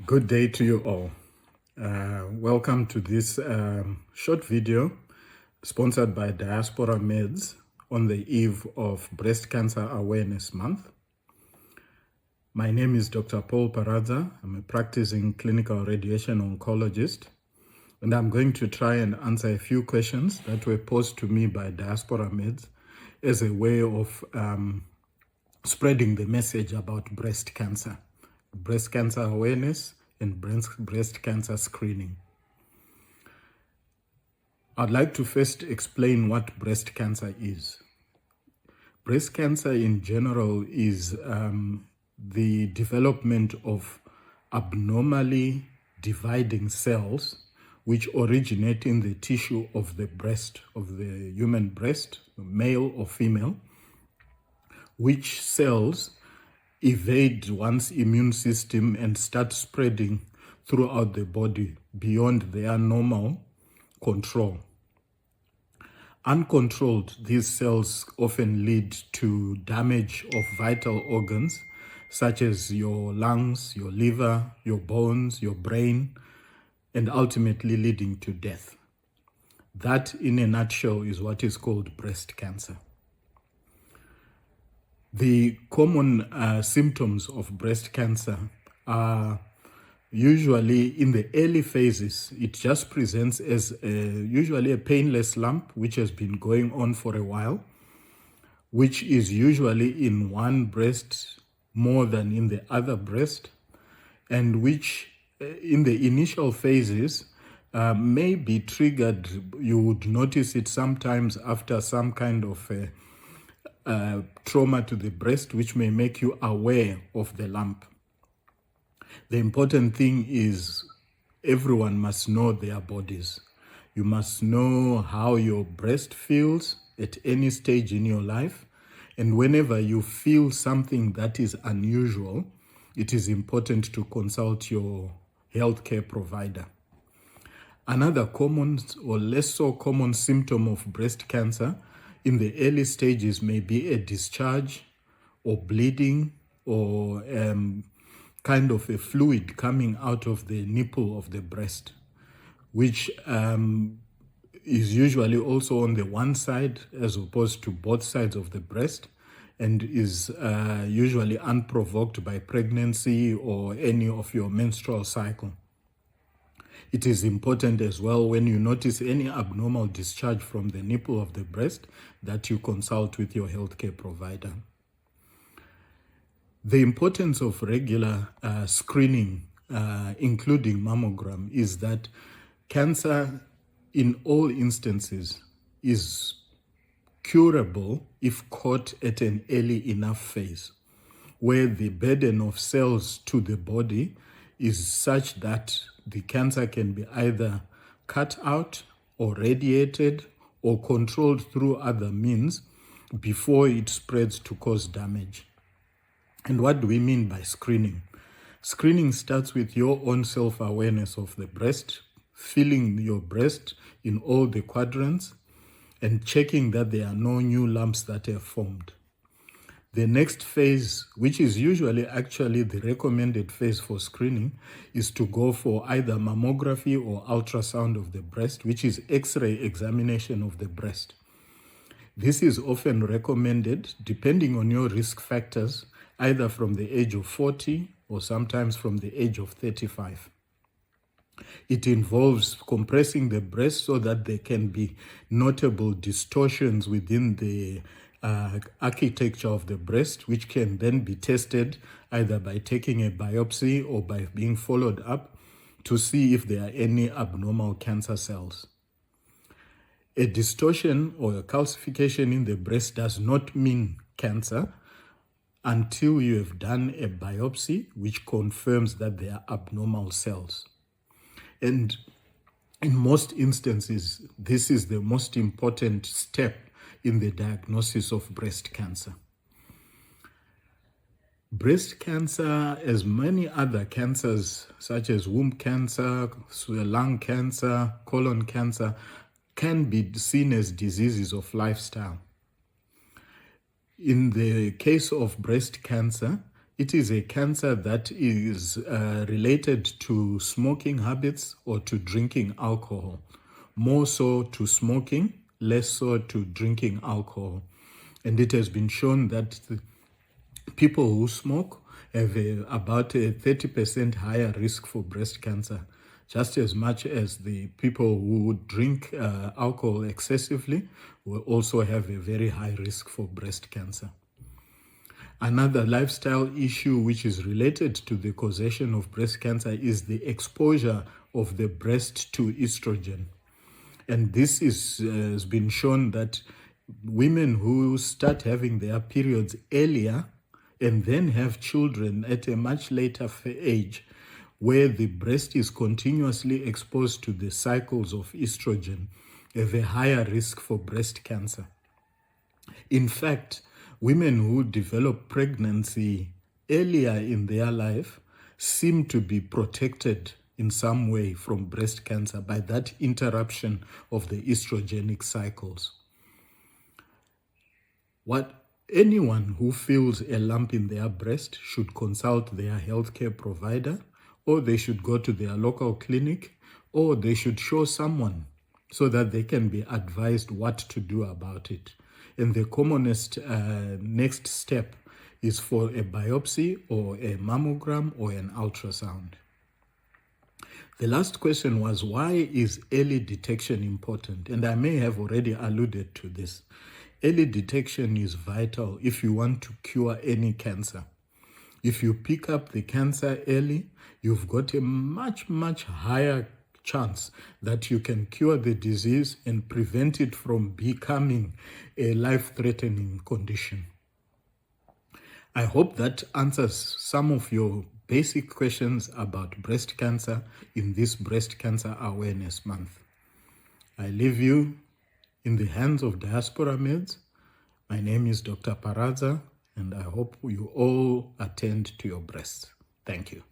Good day to you all. Welcome to this short video sponsored by Diaspora Meds on the eve of Breast Cancer Awareness Month. My name is Dr. Paradza. I'm a practicing clinical radiation oncologist, and I'm going to try and answer a few questions that were posed to me by Diaspora Meds as a way of spreading the message about breast cancer awareness, and breast cancer screening. I'd like to first explain what breast cancer is. Breast cancer in general is the development of abnormally dividing cells which originate in the tissue of the breast, of the human breast, male or female, which cells evade one's immune system and start spreading throughout the body beyond their normal control. Uncontrolled, these cells often lead to damage of vital organs such as your lungs, your liver, your bones, your brain, and ultimately leading to death. That, in a nutshell, is what is called breast cancer. The common symptoms of breast cancer are usually in the early phases. It just presents as usually a painless lump which has been going on for a while, which is usually in one breast more than in the other breast, and which in the initial phases may be triggered. You would notice it sometimes after some kind of trauma to the breast, which may make you aware of the lump. The important thing is everyone must know their bodies. You must know how your breast feels at any stage in your life. And whenever you feel something that is unusual, it is important to consult your healthcare provider. Another common or less so common symptom of breast cancer in the early stages may be a discharge or bleeding or kind of a fluid coming out of the nipple of the breast, which is usually also on the one side as opposed to both sides of the breast, and is usually unprovoked by pregnancy or any of your menstrual cycle. It is important as well, when you notice any abnormal discharge from the nipple of the breast, that you consult with your healthcare provider. The importance of regular screening, including mammogram, is that cancer in all instances is curable if caught at an early enough phase, where the burden of cells to the body is such that the cancer can be either cut out or radiated or controlled through other means before it spreads to cause damage. And what do we mean by screening? Screening starts with your own self-awareness of the breast, feeling your breast in all the quadrants, and checking that there are no new lumps that have formed. The next phase, which is usually actually the recommended phase for screening, is to go for either mammography or ultrasound of the breast, which is X-ray examination of the breast. This is often recommended depending on your risk factors, either from the age of 40 or sometimes from the age of 35. It involves compressing the breast so that there can be notable distortions within the architecture of the breast, which can then be tested either by taking a biopsy or by being followed up to see if there are any abnormal cancer cells. A distortion or a calcification in the breast does not mean cancer until you have done a biopsy which confirms that there are abnormal cells. And in most instances, this is the most important step in the diagnosis of breast cancer. Breast cancer, as many other cancers such as womb cancer, lung cancer, colon cancer, can be seen as diseases of lifestyle. In the case of breast cancer, it is a cancer that is related to smoking habits or to drinking alcohol. More so to smoking, less so to drinking alcohol. And it has been shown that people who smoke have about a 30% higher risk for breast cancer, just as much as the people who drink alcohol excessively will also have a very high risk for breast cancer. Another lifestyle issue which is related to the causation of breast cancer is the exposure of the breast to estrogen. And this has been shown that women who start having their periods earlier and then have children at a much later age, where the breast is continuously exposed to the cycles of estrogen, have a higher risk for breast cancer. In fact, women who develop pregnancy earlier in their life seem to be protected in some way from breast cancer by that interruption of the estrogenic cycles. Anyone who feels a lump in their breast should consult their healthcare provider, or they should go to their local clinic, or they should show someone so that they can be advised what to do about it. And the commonest next step is for a biopsy or a mammogram or an ultrasound. The last question was, why is early detection important? And I may have already alluded to this. Early detection is vital if you want to cure any cancer. If you pick up the cancer early, you've got a much, much higher chance that you can cure the disease and prevent it from becoming a life-threatening condition. I hope that answers some of your basic questions about breast cancer in this Breast Cancer Awareness Month. I leave you in the hands of Diaspora Meds. My name is Dr. Paradza, and I hope you all attend to your breasts. Thank you.